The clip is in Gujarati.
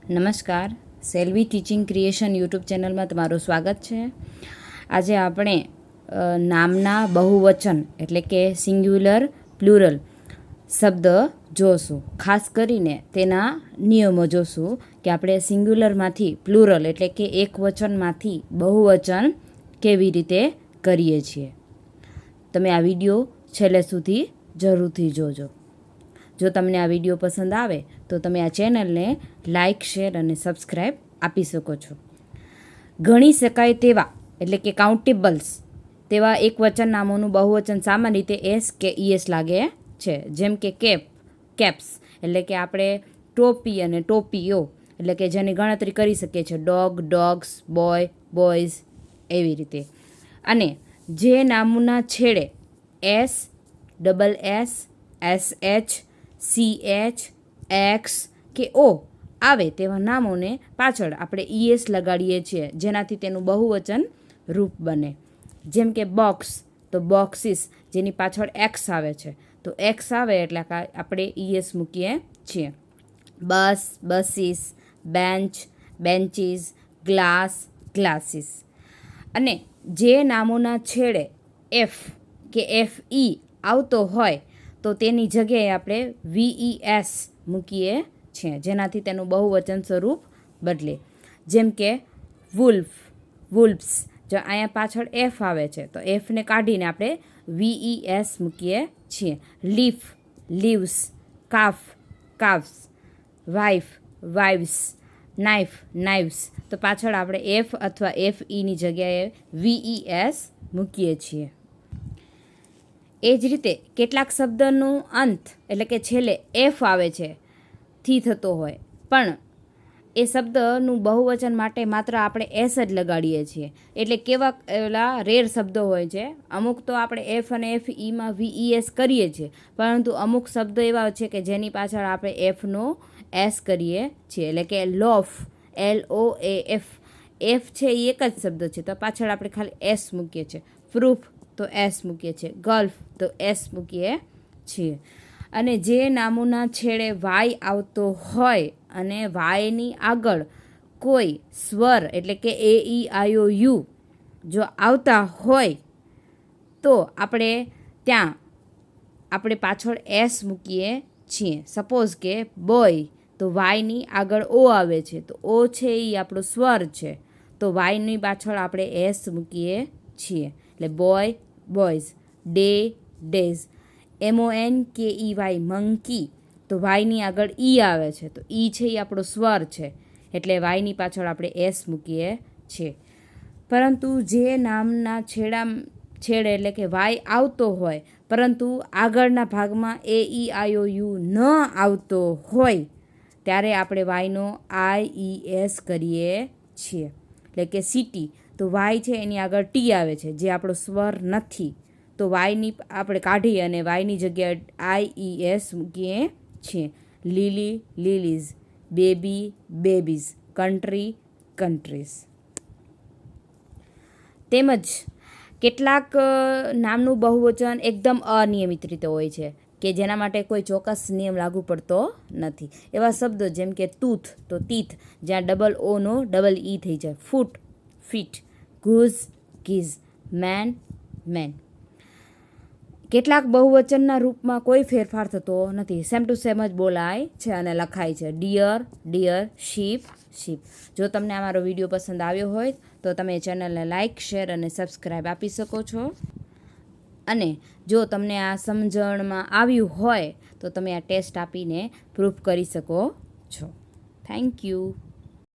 નમસ્કાર, સેલ્વી ટીચિંગ ક્રિએશન યુટ્યુબ ચેનલમાં તમારું સ્વાગત છે. આજે આપણે નામના બહુવચન એટલે કે સિંગ્યુલર પ્લુરલ શબ્દ જોશું. ખાસ કરીને તેના નિયમો જોશું કે આપણે સિંગ્યુલરમાંથી પ્લુરલ એટલે કે એક વચનમાંથી બહુવચન કેવી રીતે કરીએ છીએ. તમે આ વિડીયો છેલ્લે સુધી જરૂરથી જોજો. જો તમને આ વિડીયો પસંદ આવે તો તમે આ ચેનલને લાઇક, શેર અને સબસ્ક્રાઈબ આપી શકો છો. ગણી શકાય તેવા એટલે કે કાઉન્ટેબલ્સ તેવા એક વચન નામોનું બહુવચન સામાન્ય રીતે એસ કે ઈએસ લાગે છે. જેમ કે કેપ્સ એટલે કે આપણે ટોપી અને ટોપીઓ એટલે કે જેની ગણતરી કરી શકીએ છીએ. ડોગ્સ, બોયઝ એવી રીતે. અને જે નામના છેડે એસ, SH, CH, X કે O આવે તેવા નામોને પાછળ આપણે ES લગાડીએ છીએ, જેનાથી તેનું બહુવચન રૂપ બને. જેમ કે બોક્સ તો બોક્સીસ, જેની પાછળ X આવે છે તો X આવે એટલે આપણે ES મૂકીએ છીએ. બસ, બસીસ, બેન્ચીસ, ગ્લાસીસ. અને જે નામોના છેડે F કે FE આવતો હોય તો તેની જગ્યાએ આપણે VES મૂકીએ છીએ, જેનાથી તેનું બહુવચન સ્વરૂપ બદલે. જેમ કે વુલ્ફ્સ, જો અહીંયા પાછળ F આવે છે તો Fને કાઢીને આપણે VES મૂકીએ છીએ. લીવ્સ, કાફ્સ, વાઇવ્સ, નાઇવ્સ, તો પાછળ આપણે F અથવા FEની જગ્યાએ VES મૂકીએ છીએ. એ જ રીતે કેટલાક શબ્દનું અંત એટલે કે છેલ્લે F આવે છે થી થતો હોય, પણ એ શબ્દનું બહુવચન માટે માત્ર આપણે S જ લગાડીએ છીએ. એટલે કેવા એવા રેર શબ્દો હોય છે. અમુક તો આપણે F અને FEમાં VES કરીએ છીએ, પરંતુ અમુક શબ્દો એવા છે કે જેની પાછળ આપણે Fનો S કરીએ છીએ. એટલે કે લોફ, LOAF, F છે એ એક જ શબ્દ છે તો પાછળ આપણે ખાલી S મૂકીએ છીએ. પ્રૂફ તો S મૂકીએ છીએ. ગલ્ફ તો S મૂકીએ છીએ. અને જે નામોના છેડે વાય આવતો હોય અને વાયની આગળ કોઈ સ્વર એટલે કે AEIOU જો આવતા હોય તો આપણે પાછળ S મૂકીએ છીએ. સપોઝ કે બોય તો વાયની આગળ O આવે છે તો O છે એ આપણો સ્વર છે તો વાયની પાછળ આપણે S મૂકીએ છીએ. એટલે બોયઝ, ડેઝ, MONKEY મંકી તો વાયની આગળ E આવે છે તો E છે એ આપણો સ્વર છે એટલે વાયની પાછળ આપણે S મૂકીએ છીએ. પરંતુ જે નામના છેડે એટલે કે વાય આવતો હોય પરંતુ આગળના ભાગમાં AEIOU ન આવતો હોય ત્યારે આપણે વાયનો IES કરીએ છીએ. એટલે કે સિટી તો વાય છે એની આગળ T આવે છે જે આપણો સ્વર નથી તો વાયની આપણે કાઢી અને વાયની જગ્યાએ IES મૂકીએ છીએ. લીલીઝ, બેબીઝ, કન્ટ્રીઝ. તેમજ કેટલાક નામનું બહુવચન એકદમ અનિયમિત રીતે હોય છે કે જેના માટે કોઈ ચોક્કસ નિયમ લાગુ પડતો નથી. એવા શબ્દો જેમ કે ટૂથ તો ટીથ, જ્યાં OO નો EE થઈ જાય. Feet, geese, men. કેટલાક બહુવચનના રૂપમાં કોઈ ફેરફાર થતો નથી. સેમ ટુ સેમ જ બોલાય છે અને લખાય છે. Dear, ship. જો તમને અમારો વિડીયો પસંદ આવ્યો હોય તો તમે ચેનલને લાઇક, શેર અને સબસ્ક્રાઈબ આપી શકો છો. અને જો તમને આ સમજણમાં આવ્યું હોય તો તમે આ ટેસ્ટ આપીને પ્રૂફ કરી શકો છો. Thank you.